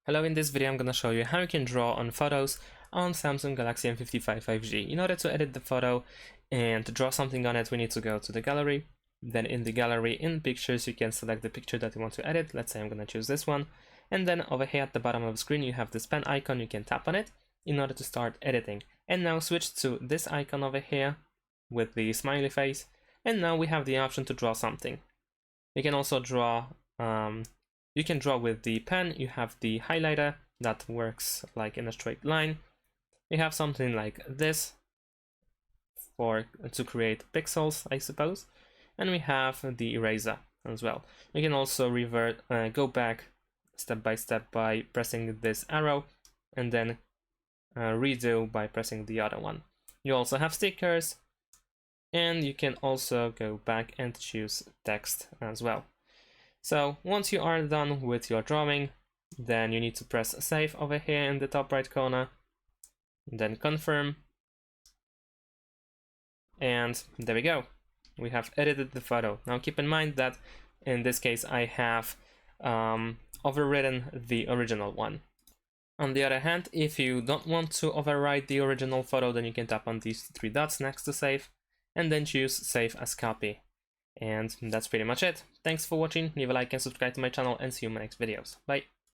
Hello, in this video I'm gonna show you how you can draw on photos on Samsung Galaxy M55 5G. In order to edit the photo and to draw something on it, we need to go to the gallery. Then in the gallery, in pictures, you can select the picture that you want to edit. Let's say I'm gonna choose this one. And then over here at the bottom of the screen, you have this pen icon. You can tap on it in order to start editing. And now switch to this icon over here with the smiley face. And now we have the option to draw something. You can also draw you can draw with the pen. You have the highlighter that works like in a straight line. You have something like this to create pixels, I suppose. And we have the eraser as well. You can also go back step by step by pressing this arrow and then redo by pressing the other one. You also have stickers, and you can also go back and choose text as well. So once you are done with your drawing, then you need to press save over here in the top right corner, then confirm, and there we go. We have edited the photo. Now keep in mind that in this case I have overwritten the original one. On the other hand, if you don't want to overwrite the original photo, then you can tap on these three dots next to save and then choose save as copy. And that's pretty much it. Thanks for watching, leave a like and subscribe to my channel, and see you in my next videos. Bye!